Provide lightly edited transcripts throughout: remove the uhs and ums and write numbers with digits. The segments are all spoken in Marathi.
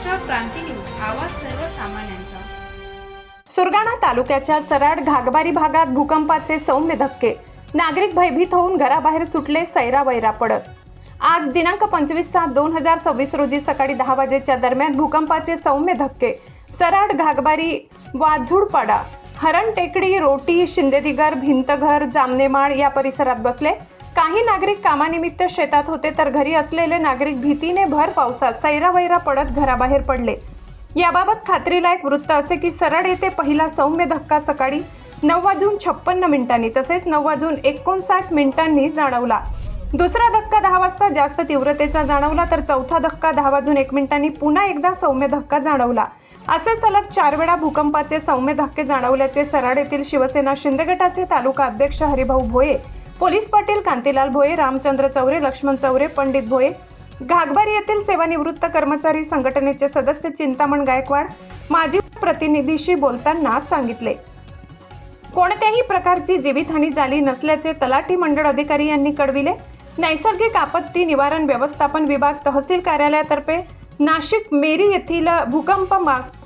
महाराष्ट्र क्रांती न्यूज, आवाज सर्वसामान्यांचा। सुरगाणा तालुक्याच्या सराड घागबारी भागात भूकंपाचे सौम्य धक्के। नागरिक भयभीत होऊन घराबाहेर सुटले, सैरावैरा पडत। आज दिनांक 25/7/2026 रोजी सकाळी 10 वाजेच्या दरम्यान भूकंपाचे सौम्य धक्के सराड घागबारी वाझुडपाडा हरण टेकडी रोटी शिंदेदिगर भिंतघर जामनेमाळ या परिसरात बसले। काही नागरिक कामानिमित्त शेतात होते तर घरी असलेले नागरिक भीतीने भर पावसात सैरावैरा पडत घराबाहेर पडले। याबाबत खात्रीलायक वृत्त असे की सराड येथे पहिला सौम्य धक्का सकाळी 9:56 तसेच 9:59 जाणवला। दुसरा धक्का 10 वाजता जास्त तीव्रतेचा जाणवला तर चौथा धक्का 10:01 पुन्हा एकदा सौम्य धक्का जाणवला। असे सलग 4 वेळा भूकंपाचे सौम्य धक्के जाणवल्याचे सराड येथील शिवसेना शिंदे गटाचे तालुका अध्यक्ष हरिभाऊ भोये, पोलीस पाटील कांतीलाल भोये, रामचंद्र चौरे, लक्ष्मण चौरे, पंडित भोये, घागबारी येथील सेवानिवृत्त कर्मचारी संघटनेचे सदस्य चिंतामण गायकवाड माजी प्रतिनिधीशी बोलताना सांगितले। कोणत्याही प्रकारची जीवितहानी झाली नसल्याचे तलाठी मंडळ अधिकारी यांनी कळविले। नैसर्गिक आपत्ती निवारण व्यवस्थापन विभाग तहसील कार्यालयातर्फे नाशिक मेरी येथील भूकंप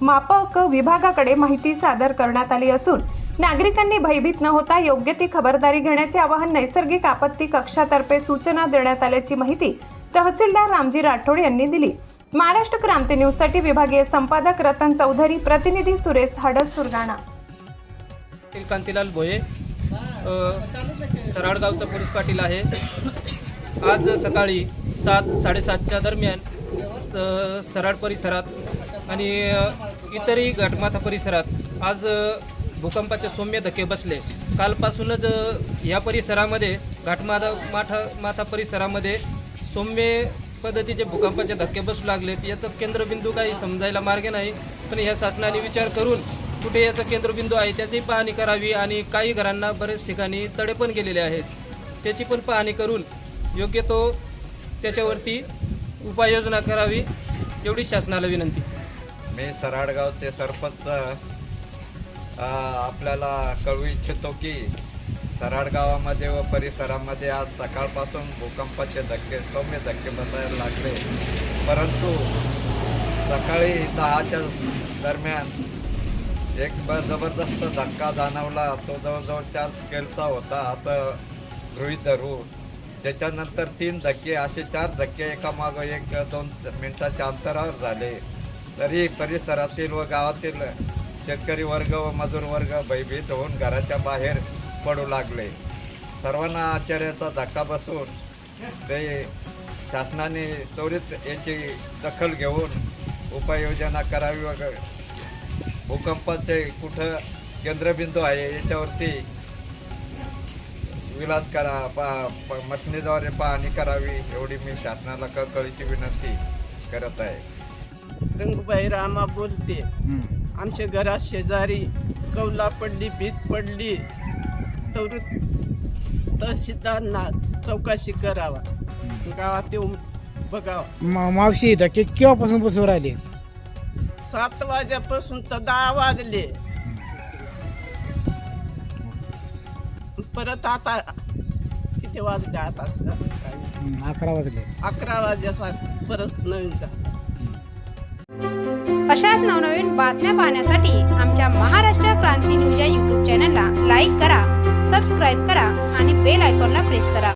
मापक विभागाकडे माहिती सादर करण्यात आली असून नागरिकांनी भयभीत न होता योग्य ती खबरदारी घेण्याचे आवाहन नैसर्गिक आपत्ती कक्षातर्फे सूचना देण्यात आल्याची माहिती तहसीलदार रामजी राठोड यांनी दिली। महाराष्ट्र क्रांती न्यूज साठी विभागीय संपादक रतन चौधरी, प्रतिनिधी सुरेश हाडस, सुरगाणा। कांतीलाल भोये, सराड गावचा पोलीस पाटील आहे। आज सकाळी 7:30च्या दरम्यान सराड परिसरात आणि इतरही घाटमाथा परिसरात आज भूकंपाचे सौम्य धक्के बसले। कालपासूनच या परिसरामध्ये घाटमाथा परिसरामध्ये सौम्य पद्धतीचे भूकंपाचे धक्के बसू लागलेत। याचं केंद्रबिंदू काही समजायला मार्ग नाही, पण या शासनाने विचार करून कुठे याचं केंद्रबिंदू आहे त्याची पाहणी करावी आणि काही घरांना बरेच ठिकाणी तडे पण गेलेले आहेत, त्याची पण पाहणी करून योग्य तो त्याच्यावरती उपाययोजना करावी एवढी शासनाला विनंती। मी सराडगावचे सरपंच आपल्याला कळवू इच्छितो की सराड गावामध्ये व परिसरामध्ये आज सकाळपासून भूकंपाचे सौम्य धक्के बसायला लागले, परंतु सकाळी 10च्या दरम्यान एक जबरदस्त धक्का जाणवला। तो जवळजवळ 4 स्केलचा होता असं गृहीत धरू। त्याच्यानंतर 3 धक्के, असे 4 धक्के एकामागं एक 2 मिनिटाच्या अंतरावर झाले। तरी परिसरातील व गावातील शेतकरी वर्ग व मजूर वर्ग भयभीत होऊन घराच्या बाहेर पडू लागले। सर्वांना आश्चर्याचा धक्का बसून ते शासनाने त्वरित याची दखल घेऊन उपाययोजना करावी व भूकंपाचे कुठं केंद्रबिंदू आहे याच्यावरती विलास मशनीद्वारे पाहणी करावी एवढी मी शासनाला कळकळीची विनंती करत आहे। गंगूबाई रामा बोलते। आमच्या घरात शेजारी कौला पडली, भीत पडली, तहसीलदारांना चौकशी करावा, गावात येऊन बघावा। मावशी धक्के केव्हापासून बसू राहिले? 7 वाजेपासून तर 10 वाजले, परत आता किती वाजले? आता 11 वाजले। 11 वाजता परत नवीन। अशाच नवनवीन बातम्या पाहण्यासाठी आमच्या महाराष्ट्र क्रांती न्यूज या YouTube चॅनलला लाईक करा, सबस्क्राईब करा आणि बेल आयकॉनला प्रेस करा।